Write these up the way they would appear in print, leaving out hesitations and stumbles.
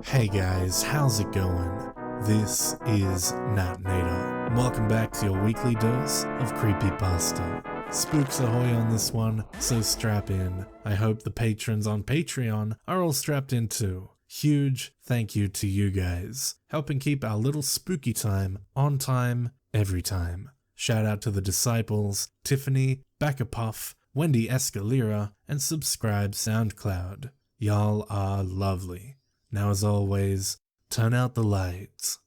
Hey guys, how's it going? This is Nat Nader. Welcome back to your weekly dose of Creepypasta. Spooks ahoy on this one, so strap in. I hope the patrons on Patreon are all strapped in too. Huge thank you to you guys, helping keep our little spooky time on time, every time. Shout out to the Disciples, Tiffany, Becca Puff, Wendy Escalera, and Subscribe SoundCloud. Y'all are lovely. Now as always, turn out the lights,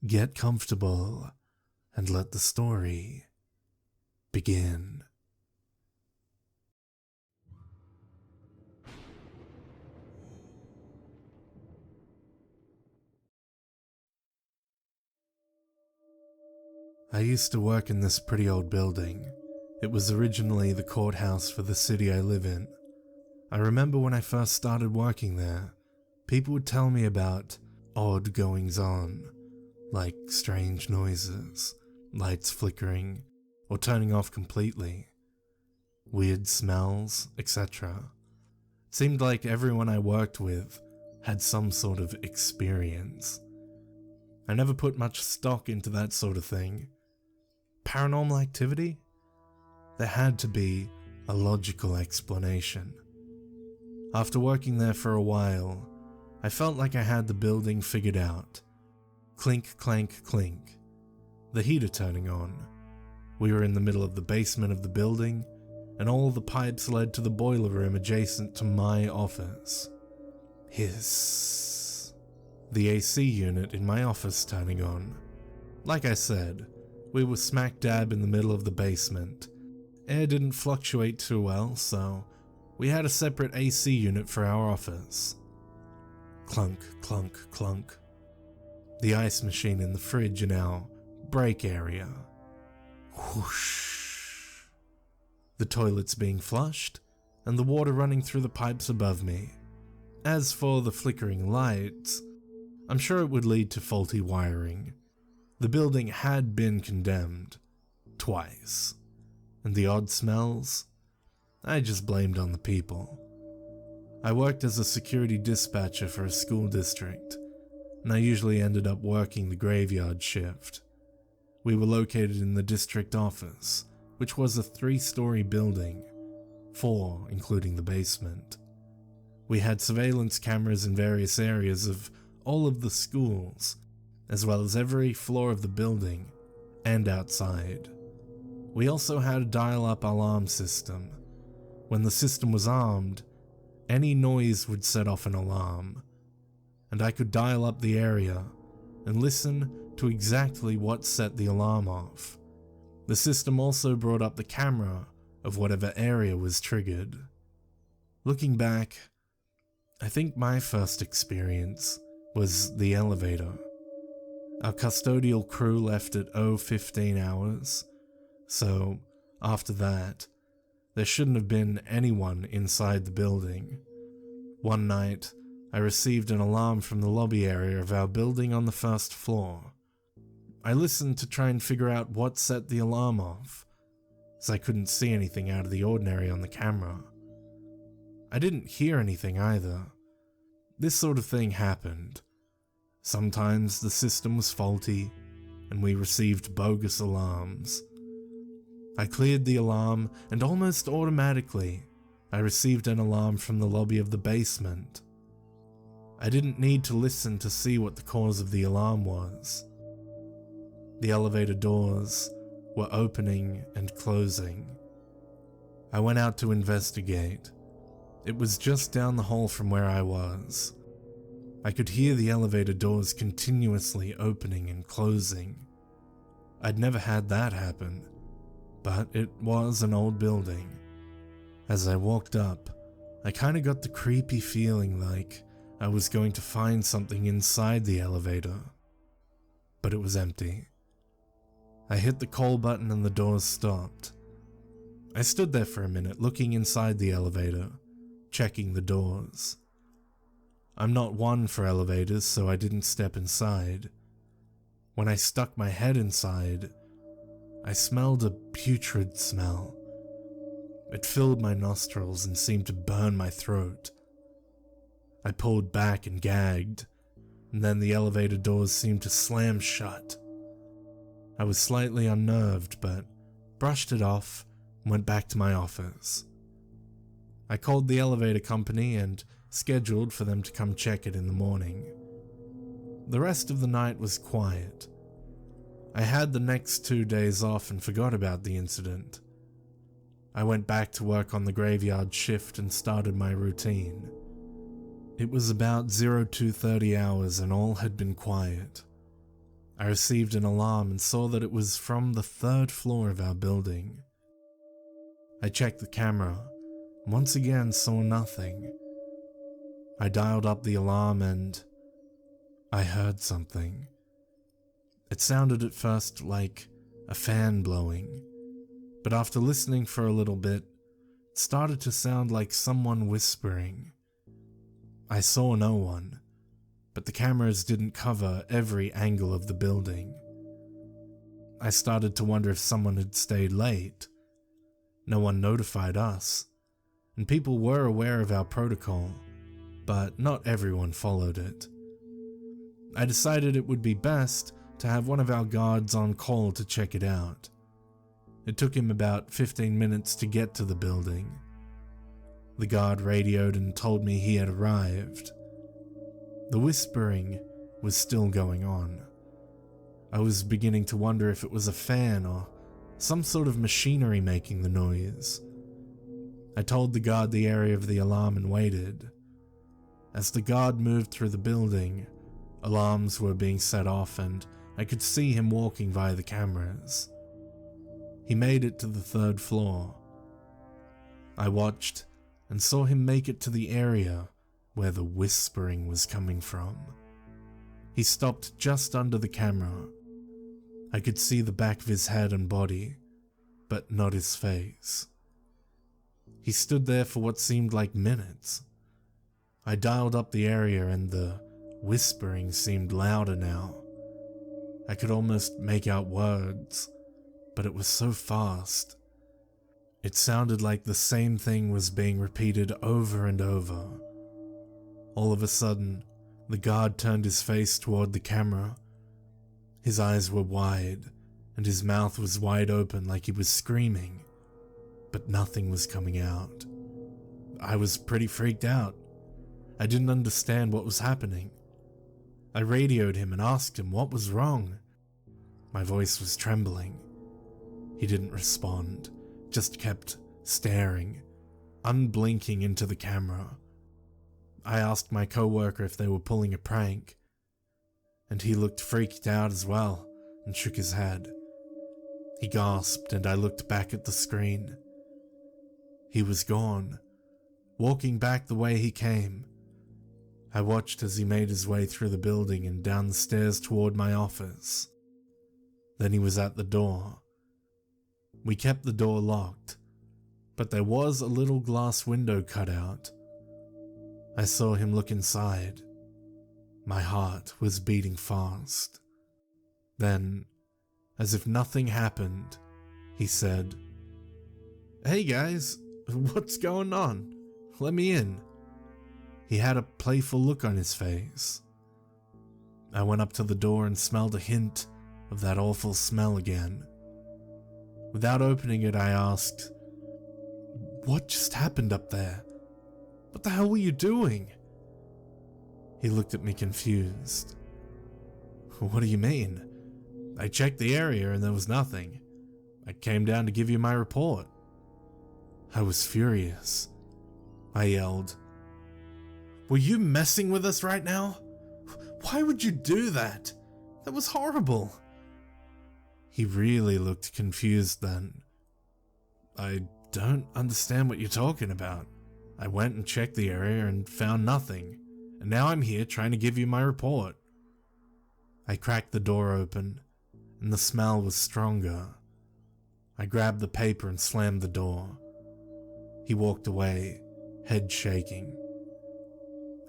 get comfortable, and let the story begin. I used to work in this pretty old building. It was originally the courthouse for the city I live in. I remember when I first started working there, people would tell me about odd goings-on, like strange noises, lights flickering, or turning off completely, weird smells, etc. It seemed like everyone I worked with had some sort of experience. I never put much stock into that sort of thing. Paranormal activity? There had to be a logical explanation. After working there for a while, I felt like I had the building figured out. Clink, clank, clink. The heater turning on. We were in the middle of the basement of the building, and all the pipes led to the boiler room adjacent to my office. Hiss. The AC unit in my office turning on. Like I said, we were smack dab in the middle of the basement. Air didn't fluctuate too well, so we had a separate AC unit for our office. Clunk, clunk, clunk. The ice machine in the fridge in our break area. Whoosh. The toilets being flushed, and the water running through the pipes above me. As for the flickering lights, I'm sure it would lead to faulty wiring. The building had been condemned. Twice. And the odd smells? I just blamed on the people. I worked as a security dispatcher for a school district, and I usually ended up working the graveyard shift. We were located in the district office, which was a 3-story building, 4 including the basement. We had surveillance cameras in various areas of all of the schools, as well as every floor of the building and outside. We also had a dial-up alarm system. When the system was armed, any noise would set off an alarm, and I could dial up the area and listen to exactly what set the alarm off. The system also brought up the camera of whatever area was triggered. Looking back, I think my first experience was the elevator. Our custodial crew left at 0:15 hours, so after that, there shouldn't have been anyone inside the building. One night, I received an alarm from the lobby area of our building on the first floor. I listened to try and figure out what set the alarm off, as I couldn't see anything out of the ordinary on the camera. I didn't hear anything either. This sort of thing happened. Sometimes the system was faulty, and we received bogus alarms. I cleared the alarm, and almost automatically, I received an alarm from the lobby of the basement. I didn't need to listen to see what the cause of the alarm was. The elevator doors were opening and closing. I went out to investigate. It was just down the hall from where I was. I could hear the elevator doors continuously opening and closing. I'd never had that happen, but it was an old building. As I walked up, I kinda got the creepy feeling like I was going to find something inside the elevator. But it was empty. I hit the call button and the doors stopped. I stood there for a minute looking inside the elevator, checking the doors. I'm not one for elevators, so I didn't step inside. When I stuck my head inside, I smelled a putrid smell. It filled my nostrils and seemed to burn my throat. I pulled back and gagged. and then the elevator doors seemed to slam shut. I was slightly unnerved, but brushed it off and went back to my office. I called the elevator company and scheduled for them to come check it in the morning. The rest of the night was quiet. I had the next 2 days off and forgot about the incident. I went back to work on the graveyard shift and started my routine. It was about 02:30 hours and all had been quiet. I received an alarm and saw that it was from the 3rd floor of our building. I checked the camera and once again saw nothing. I dialed up the alarm and I heard something. It sounded at first like a fan blowing, but after listening for a little bit, it started to sound like someone whispering. I saw no one, but the cameras didn't cover every angle of the building. I started to wonder if someone had stayed late. No one notified us, and people were aware of our protocol, but not everyone followed it. I decided it would be best to have one of our guards on call to check it out. It took him about 15 minutes to get to the building. The guard radioed and told me he had arrived. The whispering was still going on. I was beginning to wonder if it was a fan or some sort of machinery making the noise. I told the guard the area of the alarm and waited. As the guard moved through the building, alarms were being set off and I could see him walking via the cameras. He made it to the 3rd floor. I watched and saw him make it to the area where the whispering was coming from. He stopped just under the camera. I could see the back of his head and body, but not his face. He stood there for what seemed like minutes. I dialed up the area and the whispering seemed louder now. I could almost make out words, but it was so fast. It sounded like the same thing was being repeated over and over. All of a sudden, the guard turned his face toward the camera. His eyes were wide, and his mouth was wide open like he was screaming, but nothing was coming out. I was pretty freaked out. I didn't understand what was happening. I radioed him and asked him what was wrong. My voice was trembling. He didn't respond, just kept staring, unblinking into the camera. I asked my coworker if they were pulling a prank, and he looked freaked out as well and shook his head. He gasped and I looked back at the screen. He was gone, walking back the way he came. I watched as he made his way through the building and down the stairs toward my office. Then he was at the door. We kept the door locked, but there was a little glass window cut out. I saw him look inside. My heart was beating fast. Then, as if nothing happened, he said, "Hey guys, what's going on? Let me in." He had a playful look on his face. I went up to the door and smelled a hint of that awful smell again. Without opening it, I asked, "What just happened up there? What the hell were you doing?" He looked at me confused. "What do you mean? I checked the area and there was nothing. I came down to give you my report." I was furious. I yelled, "Were you messing with us right now? Why would you do that? That was horrible." He really looked confused then. "I don't understand what you're talking about. I went and checked the area and found nothing, and now I'm here trying to give you my report." I cracked the door open, and the smell was stronger. I grabbed the paper and slammed the door. He walked away, head shaking.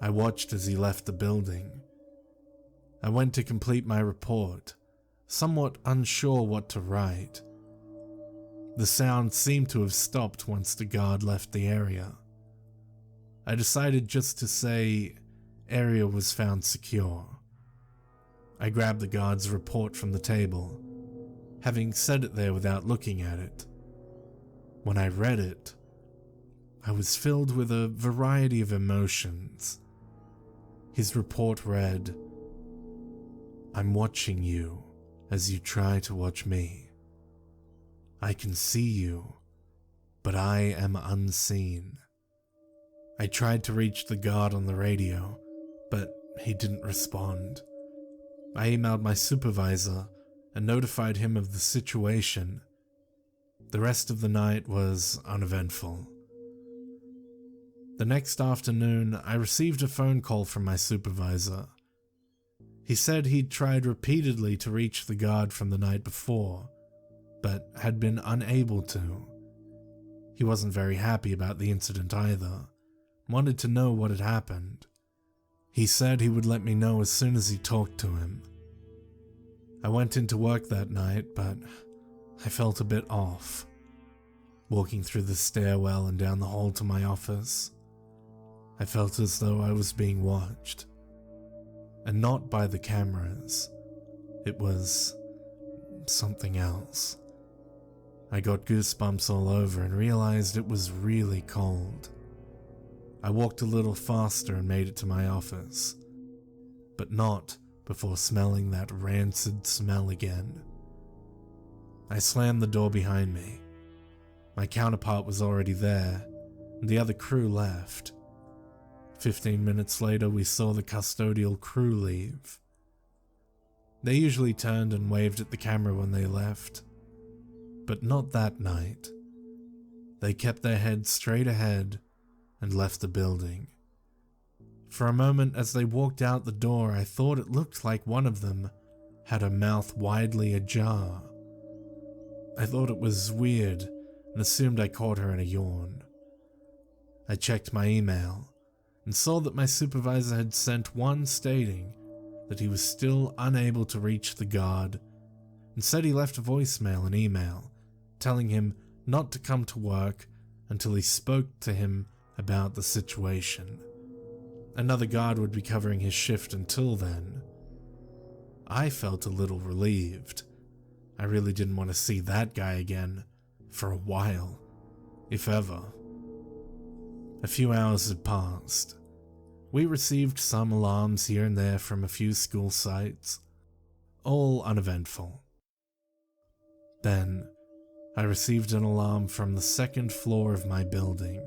I watched as he left the building. I went to complete my report, somewhat unsure what to write. The sound seemed to have stopped once the guard left the area. I decided just to say, "Area was found secure." I grabbed the guard's report from the table, having set it there without looking at it. When I read it, I was filled with a variety of emotions. His report read, "I'm watching you as you try to watch me. I can see you, but I am unseen. I tried to reach the guard on the radio, but he didn't respond. I emailed my supervisor and notified him of the situation. The rest of the night was uneventful. The next afternoon, I received a phone call from my supervisor. He said he'd tried repeatedly to reach the guard from the night before, but had been unable to. He wasn't very happy about the incident either, wanted to know what had happened. He said he would let me know as soon as he talked to him. I went into work that night, but I felt a bit off. Walking through the stairwell and down the hall to my office, I felt as though I was being watched. And not by the cameras. It was something else. I got goosebumps all over and realized it was really cold. I walked a little faster and made it to my office, but not before smelling that rancid smell again. I slammed the door behind me. My counterpart was already there, and the other crew left. 15 minutes later, we saw the custodial crew leave. They usually turned and waved at the camera when they left, but not that night. They kept their heads straight ahead and left the building. For a moment, as they walked out the door, I thought it looked like one of them had her mouth widely ajar. I thought it was weird and assumed I caught her in a yawn. I checked my email and saw that my supervisor had sent one stating that he was still unable to reach the guard and said he left a voicemail and email telling him not to come to work until he spoke to him about the situation. Another guard would be covering his shift until then. I felt a little relieved. I really didn't want to see that guy again for a while, if ever. A few hours had passed. We received some alarms here and there from a few school sites, all uneventful. Then, I received an alarm from the second floor of my building.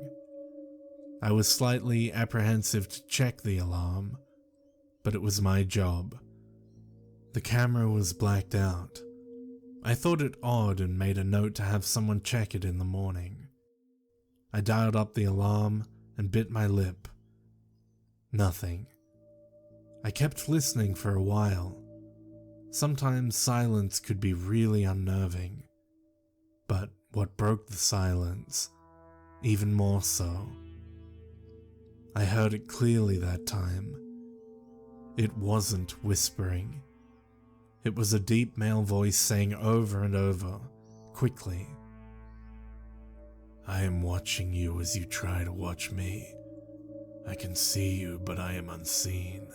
I was slightly apprehensive to check the alarm, but it was my job. The camera was blacked out. I thought it odd and made a note to have someone check it in the morning. I dialed up the alarm and bit my lip. Nothing. I kept listening for a while. Sometimes silence could be really unnerving, but what broke the silence, even more so. I heard it clearly that time. It wasn't whispering. It was a deep male voice saying over and over, quickly, "I am watching you as you try to watch me. I can see you, but I am unseen."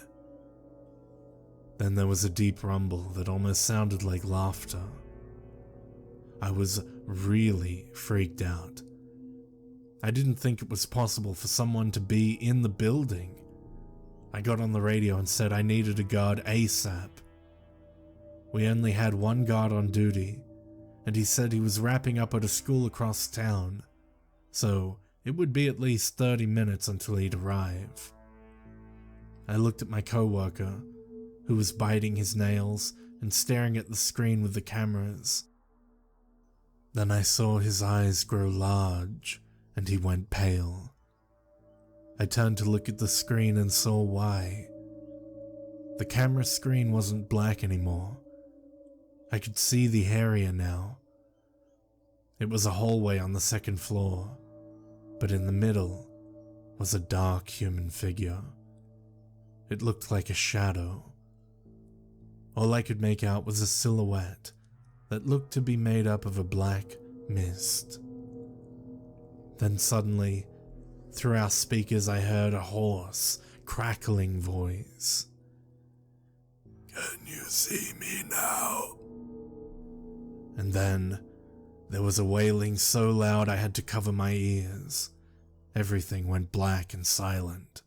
Then there was a deep rumble that almost sounded like laughter. I was really freaked out. I didn't think it was possible for someone to be in the building. I got on the radio and said I needed a guard ASAP. We only had one guard on duty, and he said he was wrapping up at a school across town, so it would be at least 30 minutes until he'd arrive. I looked at my coworker, who was biting his nails and staring at the screen with the cameras. Then I saw his eyes grow large, and he went pale. I turned to look at the screen and saw why. The camera screen wasn't black anymore. I could see the area now. It was a hallway on the second floor, but in the middle was a dark human figure. It looked like a shadow. All I could make out was a silhouette that looked to be made up of a black mist. Then suddenly, through our speakers, I heard a hoarse, crackling voice. "Can you see me now?" And then there was a wailing so loud I had to cover my ears. Everything went black and silent.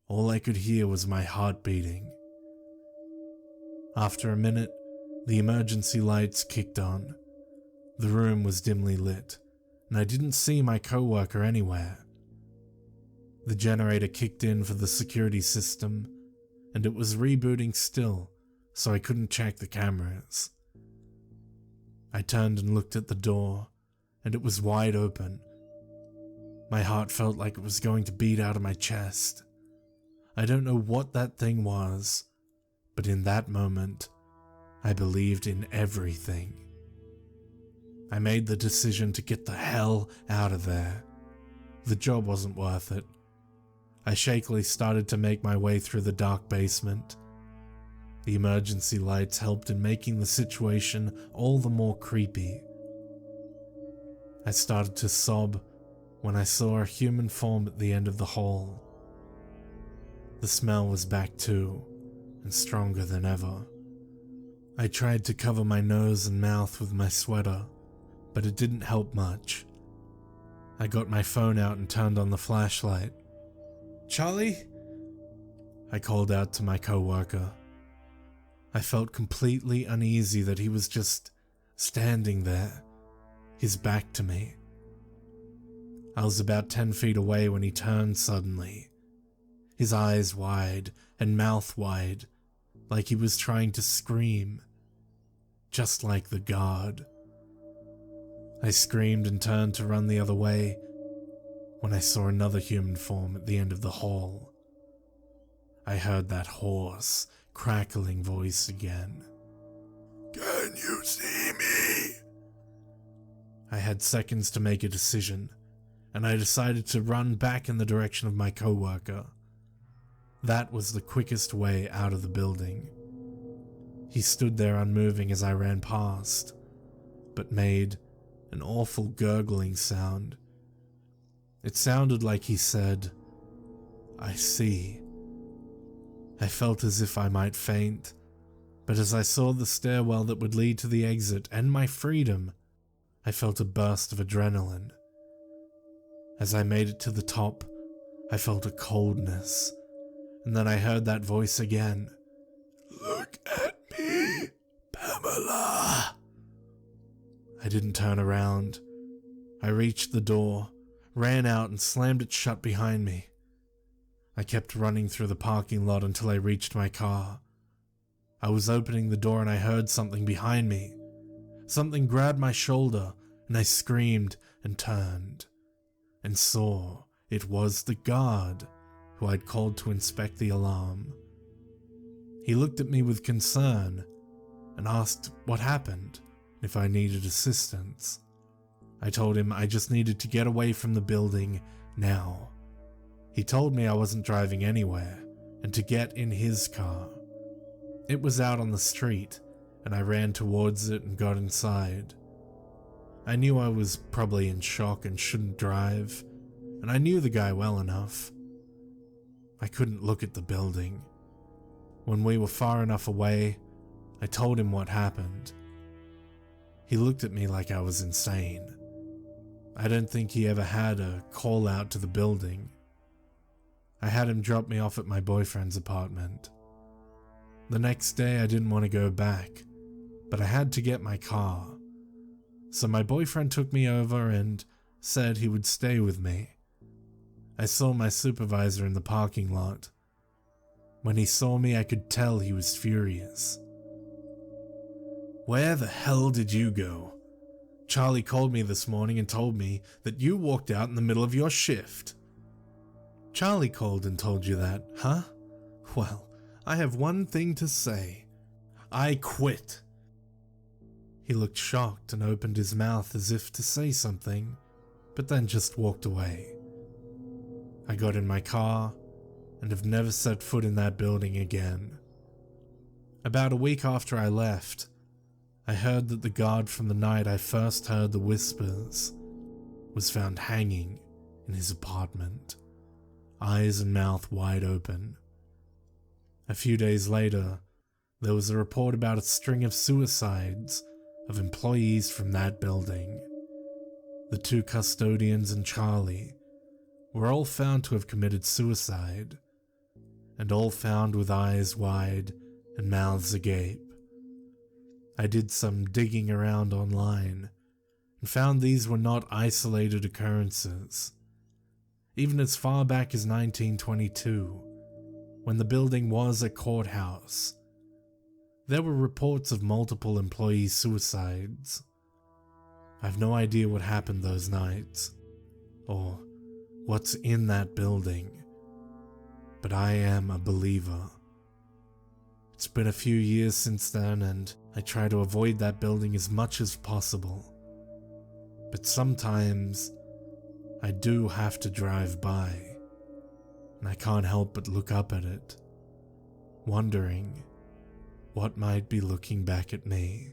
All I could hear was my heart beating. After a minute, the emergency lights kicked on. The room was dimly lit, and I didn't see my coworker anywhere. The generator kicked in for the security system, and it was rebooting still, so I couldn't check the cameras. I turned and looked at the door, and it was wide open. My heart felt like it was going to beat out of my chest. I don't know what that thing was, but in that moment, I believed in everything. I made the decision to get the hell out of there. The job wasn't worth it. I shakily started to make my way through the dark basement. The emergency lights helped in making the situation all the more creepy. I started to sob when I saw a human form at the end of the hall. The smell was back too, and stronger than ever. I tried to cover my nose and mouth with my sweater, but it didn't help much. I got my phone out and turned on the flashlight. "Charlie?" I called out to my coworker. I felt completely uneasy that he was just standing there, his back to me. I was about 10 feet away when he turned suddenly, his eyes wide and mouth wide, like he was trying to scream, just like the guard. I screamed and turned to run the other way when I saw another human form at the end of the hall. I heard that hoarse, crackling voice again. "Can you see me?" I had seconds to make a decision, and I decided to run back in the direction of my coworker. That was the quickest way out of the building. He stood there unmoving as I ran past, but made an awful gurgling sound. It sounded like he said, "I see." I felt as if I might faint, but as I saw the stairwell that would lead to the exit and my freedom, I felt a burst of adrenaline. As I made it to the top, I felt a coldness, and then I heard that voice again. "Look at me, Pamela." I didn't turn around. I reached the door, ran out and slammed it shut behind me. I kept running through the parking lot until I reached my car. I was opening the door and I heard something behind me. Something grabbed my shoulder and I screamed and turned and saw it was the guard who I'd called to inspect the alarm. He looked at me with concern and asked what happened and if I needed assistance. I told him I just needed to get away from the building now. He told me I wasn't driving anywhere and to get in his car. It was out on the street and I ran towards it and got inside. I knew I was probably in shock and shouldn't drive, and I knew the guy well enough. I couldn't look at the building. When we were far enough away, I told him what happened. He looked at me like I was insane. I don't think he ever had a call out to the building. I had him drop me off at my boyfriend's apartment. The next day I didn't want to go back, but I had to get my car. So my boyfriend took me over and said he would stay with me. I saw my supervisor in the parking lot. When he saw me, I could tell he was furious. "Where the hell did you go? Charlie called me this morning and told me that you walked out in the middle of your shift." "Charlie called and told you that, huh? Well, I have one thing to say. I quit." He looked shocked and opened his mouth as if to say something, but then just walked away. I got in my car and have never set foot in that building again. About a week after I left, I heard that the guard from the night I first heard the whispers was found hanging in his apartment, eyes and mouth wide open. A few days later, there was a report about a string of suicides of employees from that building. The 2 custodians and Charlie were all found to have committed suicide, and all found with eyes wide and mouths agape. I did some digging around online and found these were not isolated occurrences. Even as far back as 1922, when the building was a courthouse, there were reports of multiple employee suicides. I've no idea what happened those nights, or what's in that building, but I am a believer. It's been a few years since then, and I try to avoid that building as much as possible. But sometimes I do have to drive by, and I can't help but look up at it, wondering what might be looking back at me.